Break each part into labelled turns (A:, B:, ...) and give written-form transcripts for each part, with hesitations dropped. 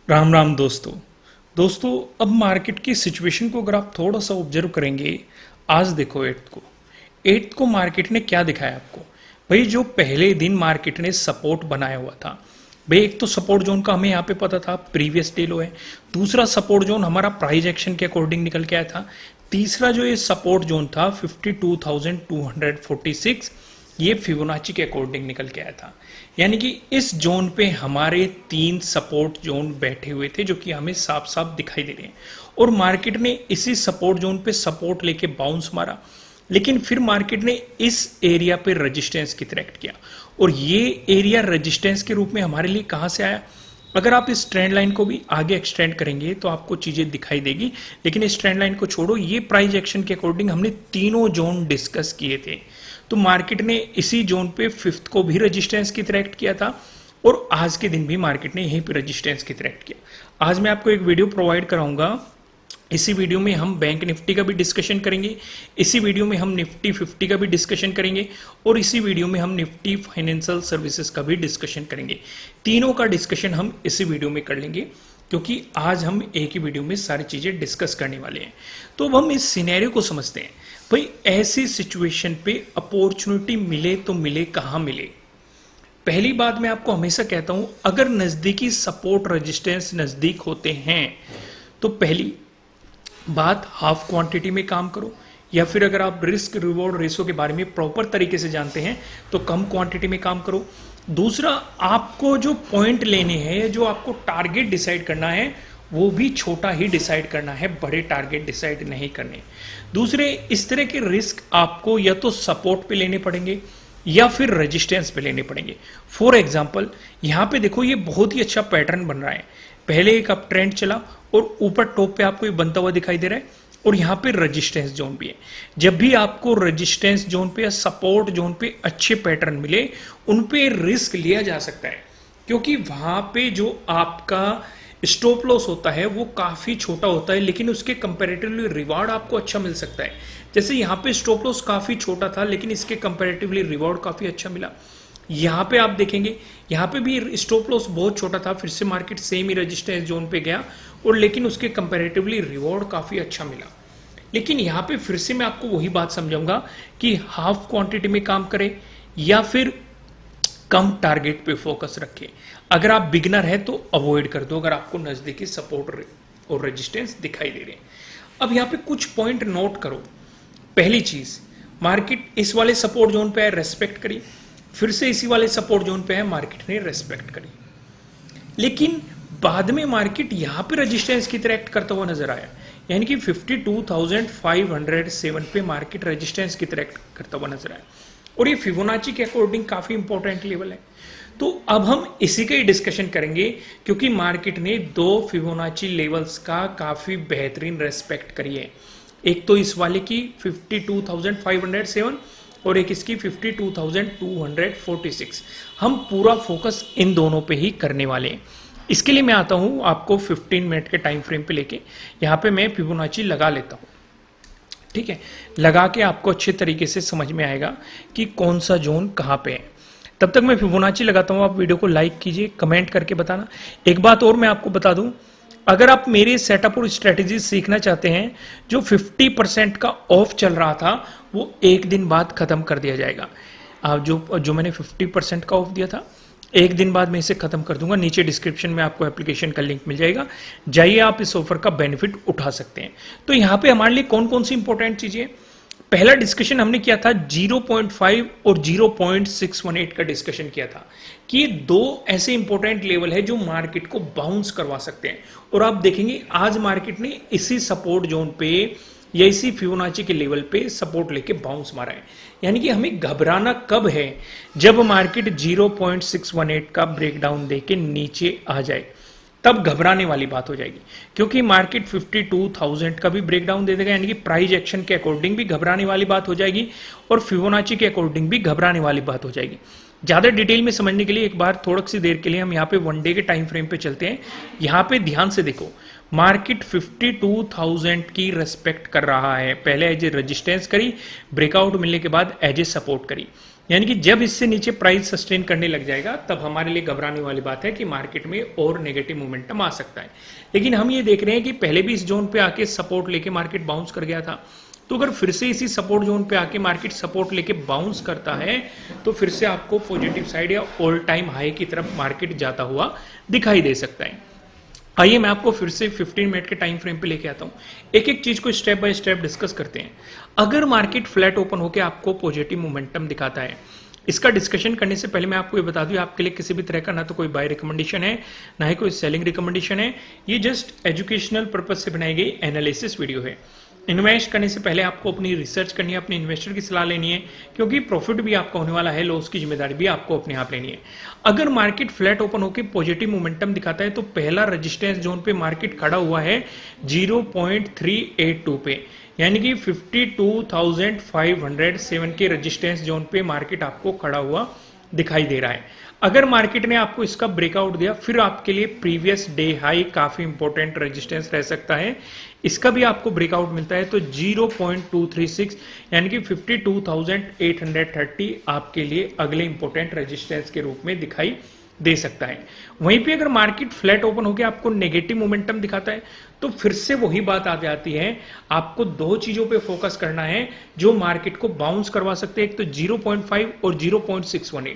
A: राम राम दोस्तों अब मार्केट की सिचुएशन को अगर आप थोड़ा सा ऑब्जर्व करेंगे। आज देखो एट्थ को मार्केट ने क्या दिखाया आपको। भाई जो पहले दिन मार्केट ने सपोर्ट बनाया हुआ था, भाई एक तो सपोर्ट जोन का हमें यहाँ पे पता था प्रीवियस डे लो है। दूसरा सपोर्ट जोन हमारा प्राइस एक्शन के अकॉर्डिंग निकल के आया था। तीसरा जो ये सपोर्ट जोन था 52,246, ये फिबोनाची के अकॉर्डिंग निकल के आया था। यानी कि इस जोन पे हमारे 3 सपोर्ट जोन बैठे हुए थे जो कि हमें साफ साफ दिखाई दे रहे हैं। और मार्केट ने इसी सपोर्ट जोन पे सपोर्ट लेके बाउंस मारा, लेकिन फिर मार्केट ने इस एरिया पे रेजिस्टेंस की तरह एक्ट किया। और ये एरिया रेजिस्टेंस के रूप में हमारे लिए कहाँ से आया। अगर आप इस ट्रेंड लाइन को भी आगे एक्सटेंड करेंगे तो आपको चीजें दिखाई देगी, लेकिन इस ट्रेंड लाइन को छोड़ो। ये प्राइस एक्शन के अकॉर्डिंग हमने तीनों जोन डिस्कस किए थे, तो मार्केट ने इसी जोन पे 5th को भी रेजिस्टेंस की तरह एक्ट किया था और आज के दिन भी मार्केट ने यहीं पे रेजिस्टेंस की तरह एक्ट किया। आज मैं आपको एक वीडियो प्रोवाइड कराऊंगा। इसी वीडियो में हम बैंक निफ्टी का भी डिस्कशन करेंगे, इसी वीडियो में हम निफ्टी 50 का भी डिस्कशन करेंगे और इसी वीडियो में हम निफ्टी फाइनेंशियल सर्विसेज का भी डिस्कशन करेंगे। तीनों का डिस्कशन हम इसी वीडियो में कर लेंगे क्योंकि आज हम एक ही वीडियो में सारी चीजें डिस्कस करने वाले हैं। तो अब हम इस सिनेरियो को समझते हैं। भाई ऐसी सिचुएशन पे अपॉर्चुनिटी मिले तो मिले कहाँ मिले। पहली बात मैं आपको हमेशा कहता हूं, अगर नजदीकी सपोर्ट रेजिस्टेंस नजदीक होते हैं तो पहली बात हाफ क्वांटिटी में काम करो, या फिर अगर आप रिस्क रिवॉर्ड रेशो के बारे में प्रॉपर तरीके से जानते हैं तो कम क्वांटिटी में काम करो। दूसरा, आपको जो पॉइंट लेने हैं, जो आपको टारगेट डिसाइड करना है, वो भी छोटा ही डिसाइड करना है, बड़े टारगेट डिसाइड नहीं करने। दूसरे, इस तरह के रिस्क आपको या तो सपोर्ट पे लेने पड़ेंगे या फिर रेजिस्टेंस पे लेने पड़ेंगे। फॉर एग्जांपल यहां पे देखो, ये बहुत ही अच्छा पैटर्न बन रहा है। पहले एक अप ट्रेंड चला और ऊपर टॉप पे आपको ये बनता हुआ दिखाई दे रहा है और यहाँ पे रेजिस्टेंस जोन भी है। जब भी आपको रेजिस्टेंस जोन पे या सपोर्ट जोन पे अच्छे पैटर्न मिले, उन पे रिस्क लिया जा सकता है क्योंकि वहां पे जो आपका स्टॉप लॉस होता है वो काफी छोटा होता है, लेकिन उसके कंपैरेटिवली रिवॉर्ड आपको अच्छा मिल सकता है। जैसे यहाँ पे स्टॉप लॉस काफी छोटा था लेकिन इसके कंपैरेटिवली रिवॉर्ड काफी अच्छा मिला। यहाँ पे आप देखेंगे, यहाँ पे भी स्टॉप लॉस बहुत छोटा था, फिर से मार्केट सेम ही रेजिस्टेंस जोन पे गया और लेकिन उसके कंपैरेटिवली रिवॉर्ड काफी अच्छा मिला। लेकिन यहाँ पे फिर से मैं आपको वही बात समझाऊंगा कि हाफ क्वांटिटी में काम करें या फिर कम टारगेट पे फोकस रखें। अगर आप बिगनर है तो अवॉइड कर दो अगर आपको नजदीकी सपोर्ट और रेजिस्टेंस दिखाई दे रहे हैं। अब यहाँ पे कुछ पॉइंट नोट करो। पहली चीज, मार्केट इस वाले सपोर्ट जोन पे है, रेस्पेक्ट करी, फिर से इसी वाले सपोर्ट जोन पे है, मार्केट ने रेस्पेक्ट करी, लेकिन बाद में मार्केट यहां पे रेजिस्टेंस की तरह एक्ट करता हुआ नजर आया। यानी कि 52,507 पे मार्केट रेजिस्टेंस की तरह एक्ट करता हुआ नजर आया और ये फिबोनाची के अकॉर्डिंग काफी इंपॉर्टेंट लेवल है। तो अब हम इसी का ही डिस्कशन करेंगे क्योंकि मार्केट ने 2 फिबोनाची लेवल्स का काफी बेहतरीन रेस्पेक्ट करी है। एक तो इस वाले की 52,507 और एक इसकी 52,246। हम पूरा फोकस इन दोनों पे ही करने वाले हैं। इसके लिए मैं आता हूं आपको 15 मिनट के टाइम फ्रेम पे लेके, यहां पे मैं फिबोनाची लगा लेता हूं। ठीक है, लगा के आपको अच्छे तरीके से समझ में आएगा कि कौन सा जोन कहां पे है। तब तक मैं फिबोनाची लगाता हूं, आप वीडियो को लाइक कीजिए, कमेंट करके बताना। एक बात और मैं आपको बता दूं, अगर आप मेरे सेटअप और स्ट्रेटेजी सीखना चाहते हैं, जो 50% का ऑफ चल रहा था वो एक दिन बाद खत्म कर दिया जाएगा। जो मैंने 50% का ऑफ दिया था, एक दिन बाद मैं इसे खत्म कर दूंगा। नीचे डिस्क्रिप्शन में आपको एप्लीकेशन का लिंक मिल जाएगा, जाइए आप इस ऑफर का बेनिफिट उठा सकते हैं। तो यहाँ पे हमारे लिए कौन कौन सी इंपॉर्टेंट चीजें, पहला डिस्कशन हमने किया था 0.5 और 0.618 का डिस्कशन किया था कि ये 2 ऐसे इंपॉर्टेंट लेवल है जो मार्केट को बाउंस करवा सकते हैं। और आप देखेंगे आज मार्केट ने इसी सपोर्ट जोन पे या इसी फिबोनाची के लेवल पे सपोर्ट लेके बाउंस मारा है। यानी कि हमें घबराना कब है, जब मार्केट 0.618 का ब्रेकडाउन देके नीचे आ जाए, तब घबराने वाली बात हो जाएगी क्योंकि मार्केट 52,000 का भी ब्रेकडाउन दे देगा। यानी कि प्राइस एक्शन के अकॉर्डिंग भी घबराने वाली बात हो जाएगी और फिबोनाची के अकॉर्डिंग भी घबराने वाली बात हो जाएगी। ज्यादा डिटेल में समझने के लिए एक बार थोड़ी सी देर के लिए हम यहाँ पे 1 डे के टाइम फ्रेम पे चलते हैं। यहाँ पे ध्यान से देखो, मार्केट 52,000 की रेस्पेक्ट कर रहा है। पहले एज ए रेजिस्टेंस करी, ब्रेकआउट मिलने के बाद एज ए सपोर्ट करी। यानी कि जब इससे नीचे प्राइस सस्टेन करने लग जाएगा तब हमारे लिए घबराने वाली बात है कि मार्केट में और नेगेटिव मोमेंटम आ सकता है। लेकिन हम ये देख रहे हैं कि पहले भी इस जोन पे आके सपोर्ट लेके मार्केट बाउंस कर गया था, तो अगर फिर से इसी सपोर्ट जोन पे आके मार्केट सपोर्ट लेके बाउंस करता है तो फिर से आपको पॉजिटिव साइड या ऑल टाइम हाई की तरफ मार्केट जाता हुआ दिखाई दे सकता है। आइए मैं आपको फिर से 15 मिनट के टाइम फ्रेम पे लेके आता हूँ, एक एक चीज को स्टेप बाय स्टेप डिस्कस करते हैं। अगर मार्केट फ्लैट ओपन होकर आपको पॉजिटिव मोमेंटम दिखाता है, इसका डिस्कशन करने से पहले मैं आपको ये बता दूं, आपके लिए किसी भी तरह का ना तो कोई बाय रिकमेंडेशन है ना ही कोई सेलिंग रिकमेंडेशन है, ये जस्ट एजुकेशनल पर्पज से बनाई गई एनालिसिस वीडियो है। इन्वेस्ट करने से पहले आपको अपनी रिसर्च करनी है, अपने इन्वेस्टर की सलाह लेनी है, क्योंकि प्रॉफिट भी आपका होने वाला है, लॉस की जिम्मेदारी भी आपको अपने आप लेनी है। अगर मार्केट फ्लैट ओपन होकर पॉजिटिव मोमेंटम दिखाता है तो पहला रेजिस्टेंस जोन पे मार्केट खड़ा हुआ है 0.382 पे, यानी कि 52,507 के रेजिस्टेंस जोन पे मार्केट आपको खड़ा हुआ दिखाई दे रहा है। अगर मार्केट ने आपको इसका ब्रेकआउट दिया फिर आपके लिए प्रीवियस डे हाई काफी इंपॉर्टेंट रेजिस्टेंस रह सकता है। इसका भी आपको ब्रेकआउट मिलता है तो 0.236 यानी कि 52,830 आपके लिए अगले इंपॉर्टेंट रेजिस्टेंस के रूप में दिखाई दे सकता है। वहीं पे अगर मार्केट फ्लैट ओपन होकर आपको नेगेटिव मोमेंटम दिखाता है तो फिर से वही बात आ जाती है, आपको दो चीजों पे फोकस करना है जो मार्केट को बाउंस करवा सकते हैं, एक तो 0.5 और 0.618।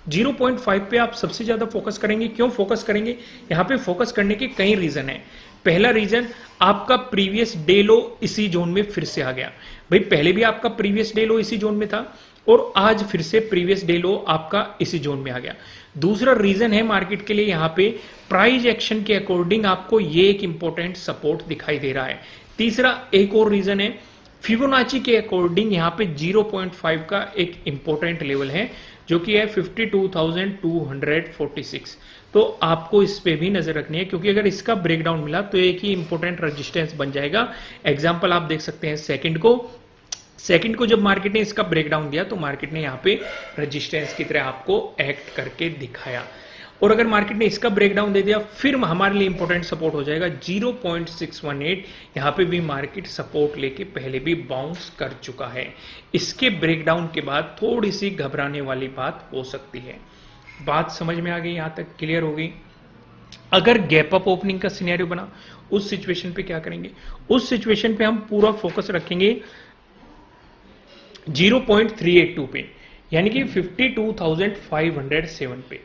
A: 0.5 पे आप सबसे ज्यादा फोकस करेंगे। क्यों फोकस करेंगे? यहाँ पे फोकस करने के कई रीजन है। पहला रीजन, आपका प्रीवियस डे लो इसी जोन में फिर से आ गया। भाई पहले भी आपका प्रीवियस डे लो इसी जोन में था और आज फिर से प्रीवियस डे लो आपका इसी जोन में आ गया। दूसरा रीजन है मार्केट के लिए यहाँ पे प्राइस एक्शन के अकॉर्डिंग आपको ये एक इंपॉर्टेंट सपोर्ट दिखाई दे रहा है। तीसरा एक और रीजन है, फिबोनाची के अकॉर्डिंग यहाँ पे 0.5 का एक इंपॉर्टेंट लेवल है जो कि है 52,246। तो आपको इस पे भी नजर रखनी है, क्योंकि अगर इसका ब्रेकडाउन मिला तो एक ही इंपॉर्टेंट रेजिस्टेंस बन जाएगा। एग्जांपल आप देख सकते हैं सेकंड को जब मार्केट ने इसका ब्रेकडाउन दिया तो मार्केट ने यहाँ पे रेजिस्टेंस की तरह आपको एक्ट करके दिखाया, और अगर मार्केट ने इसका ब्रेकडाउन दे दिया फिर हमारे लिए इंपॉर्टेंट सपोर्ट हो जाएगा 0.618। यहाँ पे भी मार्केट सपोर्ट लेके पहले भी बाउंस कर चुका है। इसके ब्रेकडाउन के बाद थोड़ी सी घबराने वाली बात हो सकती है। बात समझ में आ गई? यहाँ तक क्लियर हो गई? अगर गैप अप ओपनिंग का सिनेरियो बना उस सिचुएशन पे क्या करेंगे? उस सिचुएशन पे हम पूरा फोकस रखेंगे 0.382 पे, यानी कि 52,507 पे।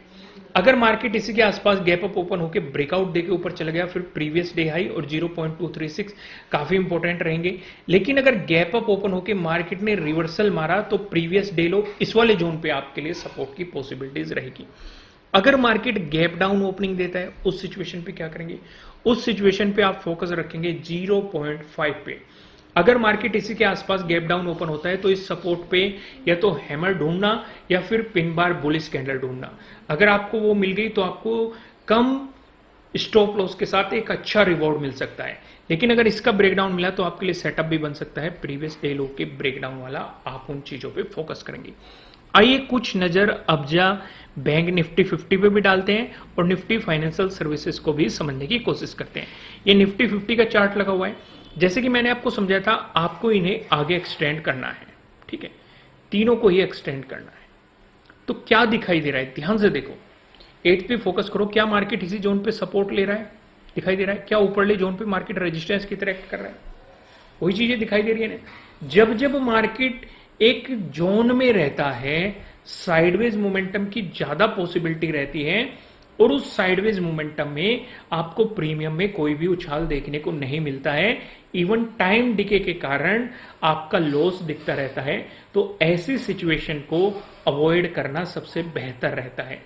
A: अगर मार्केट इसी के आसपास गैप अप ओपन होकर ब्रेकआउट दे के ऊपर चला गया फिर प्रीवियस डे हाई और 0.236 काफी इंपॉर्टेंट रहेंगे। लेकिन अगर गैप अप ओपन होकर मार्केट ने रिवर्सल मारा तो प्रीवियस डे लो इस वाले जोन पे आपके लिए सपोर्ट की पॉसिबिलिटीज रहेगी। अगर मार्केट गैप डाउन ओपनिंग देता है उस सिचुएशन पे क्या करेंगे? उस सिचुएशन पे आप फोकस रखेंगे 0.5 पे। अगर मार्केट इसी के आसपास गैप डाउन ओपन होता है तो इस सपोर्ट पे या तो हैमर ढूंढना या फिर पिन बार बुलिश कैंडल ढूंढना। अगर आपको वो मिल गई तो आपको कम स्टॉप लॉस के साथ एक अच्छा रिवॉर्ड मिल सकता है। लेकिन अगर इसका ब्रेकडाउन मिला तो आपके लिए सेटअप भी बन सकता है प्रीवियस डे लो के ब्रेकडाउन वाला। आप उन चीजों पे फोकस करेंगे। आइए कुछ नजर अब्जा बैंक निफ्टी 50 पे भी डालते हैं और निफ्टी फाइनेंशियल सर्विसेज को भी समझने की कोशिश करते हैं। ये निफ्टी 50 का चार्ट लगा हुआ है। जैसे कि मैंने आपको समझाया था, आपको इन्हें आगे एक्सटेंड करना है, ठीक है, तीनों को ही एक्सटेंड करना है। तो क्या दिखाई दे रहा है? ध्यान से देखो, 8 पे फोकस करो। क्या मार्केट इसी जोन पे सपोर्ट ले रहा है? दिखाई दे रहा है। क्या ऊपरले जोन पे मार्केट रेजिस्टेंस की तरह एक्ट कर रहा है? वही चीजें दिखाई दे रही है ना। जब जब मार्केट एक जोन में रहता है साइडवेज मोमेंटम की ज्यादा पॉसिबिलिटी रहती है, और उस साइडवेज मोमेंटम में आपको प्रीमियम में कोई भी उछाल देखने को नहीं मिलता है। इवन टाइम डिके के कारण आपका लॉस दिखता रहता है। तो ऐसी सिचुएशन को अवॉइड करना सबसे बेहतर रहता है।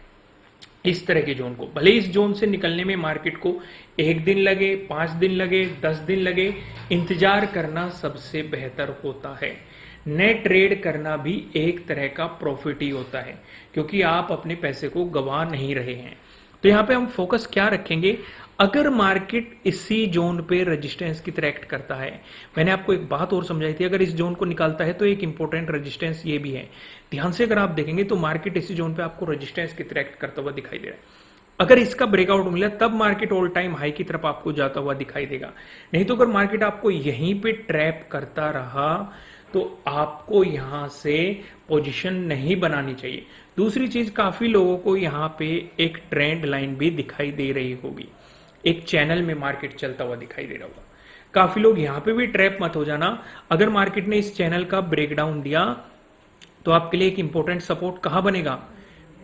A: इस तरह के जोन को, भले इस जोन से निकलने में मार्केट को 1 दिन लगे, 5 दिन लगे, 10 दिन लगे, इंतजार करना सबसे बेहतर होता है। नेट ट्रेड करना भी एक तरह का प्रॉफिट ही होता है, क्योंकि आप अपने पैसे को गंवा नहीं रहे हैं। तो यहां पे हम फोकस क्या रखेंगे? अगर मार्केट इसी जोन पे रेजिस्टेंस की तरह एक्ट करता है, मैंने आपको एक बात और समझाई थी, अगर इस जोन को निकालता है तो एक इंपॉर्टेंट रेजिस्टेंस ये भी है। ध्यान से अगर आप देखेंगे तो मार्केट इसी जोन पे आपको रेजिस्टेंस की तरह एक्ट करता हुआ दिखाई दे रहा है। अगर इसका ब्रेकआउट मिला तब मार्केट ऑल टाइम हाई की तरफ आपको जाता हुआ दिखाई देगा। नहीं तो अगर मार्केट आपको यहीं पे ट्रैप करता रहा तो आपको यहां से पोजीशन नहीं बनानी चाहिए। दूसरी चीज, काफी लोगों को यहां पे एक ट्रेंड लाइन भी दिखाई दे रही होगी, एक चैनल में मार्केट चलता हुआ दिखाई दे रहा होगा। काफी लोग यहां पे भी ट्रैप मत हो जाना। अगर मार्केट ने इस चैनल का ब्रेकडाउन दिया तो आपके लिए एक इंपॉर्टेंट सपोर्ट कहां बनेगा,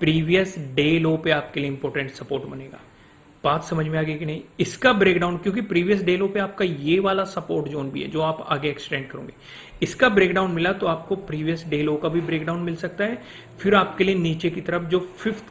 A: प्रीवियस डे लो पे आपके लिए इंपॉर्टेंट सपोर्ट बनेगा। बात समझ में आ गई कि नहीं? इसका ब्रेकडाउन, क्योंकि प्रीवियस डे लो पे आपका ये वाला सपोर्ट जोन भी है जो आप आगे एक्सटेंड करोगे, इसका ब्रेकडाउन मिला तो आपको प्रीवियस डे लो का भी ब्रेकडाउन मिल सकता है। फिर आपके लिए नीचे की तरफ जो फिफ्थ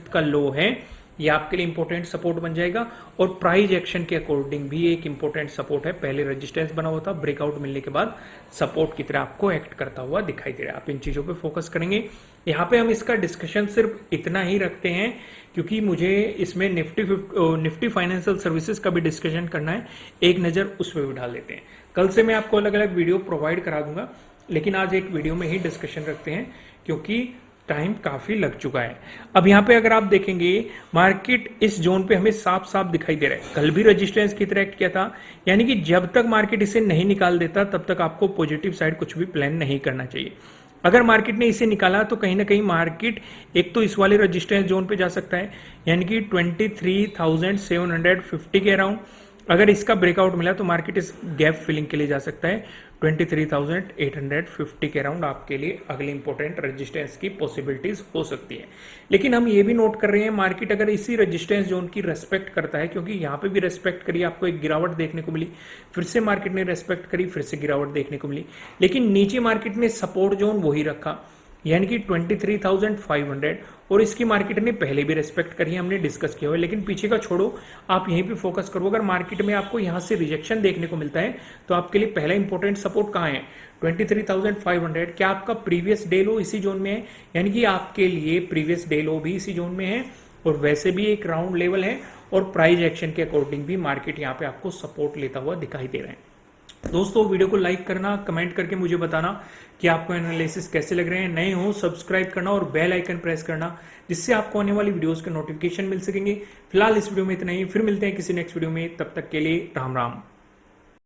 A: का लो है, ये आपके लिए इंपॉर्टेंट सपोर्ट बन जाएगा। और प्राइस एक्शन के अकॉर्डिंग भी एक इंपॉर्टेंट सपोर्ट है। पहले रेजिस्टेंस बना हुआ था, ब्रेकआउट मिलने के बाद सपोर्ट की तरह आपको एक्ट करता हुआ दिखाई दे रहा है। आप इन चीजों पे फोकस करेंगे। यहाँ पे हम इसका डिस्कशन सिर्फ इतना ही रखते हैं क्योंकि मुझे इसमें निफ्टी फाइनेंशियल सर्विसेज का भी डिस्कशन करना है, एक नजर उस पर भी डाल देते हैं। कल से मैं आपको अलग अलग वीडियो प्रोवाइड करा दूंगा, लेकिन आज एक वीडियो में ही डिस्कशन रखते हैं क्योंकि टाइम काफी लग चुका है। अब यहाँ पे अगर आप देखेंगे, मार्केट इस जोन पे हमें साफ साफ दिखाई दे रहा है। कल भी रेजिस्टेंस की तरह एक्ट किया था, यानी कि जब तक मार्केट इसे नहीं निकाल देता तब तक आपको पॉजिटिव साइड कुछ भी प्लान नहीं करना चाहिए। अगर मार्केट ने इसे निकाला तो कहीं ना कहीं मार्केट एक तो इस वाले रेजिस्टेंस जोन पे जा सकता है, यानी कि 23,750 के अराउंड। अगर इसका ब्रेकआउट मिला तो मार्केट इस गैप फिलिंग के लिए जा सकता है 23,850 के अराउंड। आपके लिए अगले इंपॉर्टेंट रेजिस्टेंस की पॉसिबिलिटीज हो सकती है। लेकिन हम ये भी नोट कर रहे हैं, मार्केट अगर इसी रेजिस्टेंस जोन की रेस्पेक्ट करता है, क्योंकि यहाँ पे भी रेस्पेक्ट करी, आपको एक गिरावट देखने को मिली, फिर से मार्केट ने रेस्पेक्ट करी, फिर से गिरावट देखने को मिली, लेकिन नीचे मार्केट ने सपोर्ट जोन वही रखा, यानी कि 23,500। और इसकी मार्केट ने पहले भी रेस्पेक्ट करी, हमने डिस्कस किया हुआ है। लेकिन पीछे का छोड़ो, आप यहीं पे फोकस करो। अगर मार्केट में आपको यहां से रिजेक्शन देखने को मिलता है तो आपके लिए पहला इंपॉर्टेंट सपोर्ट कहां है, 23,500। क्या आपका प्रीवियस डे लो इसी जोन में है? यानी कि आपके लिए प्रीवियस डे लो भी इसी जोन में है और वैसे भी एक राउंड लेवल है, और प्राइस एक्शन के अकॉर्डिंग भी मार्केट यहाँ पे आपको सपोर्ट लेता हुआ दिखाई दे रहा है। दोस्तों, वीडियो को लाइक करना, कमेंट करके मुझे बताना कि आपको एनालिसिस कैसे लग रहे हैं। नए हो सब्सक्राइब करना और बेल आइकन प्रेस करना, जिससे आपको आने वाली वीडियोस के नोटिफिकेशन मिल सकेंगे। फिलहाल इस वीडियो में इतना ही, फिर मिलते हैं किसी नेक्स्ट वीडियो में। तब तक के लिए राम राम।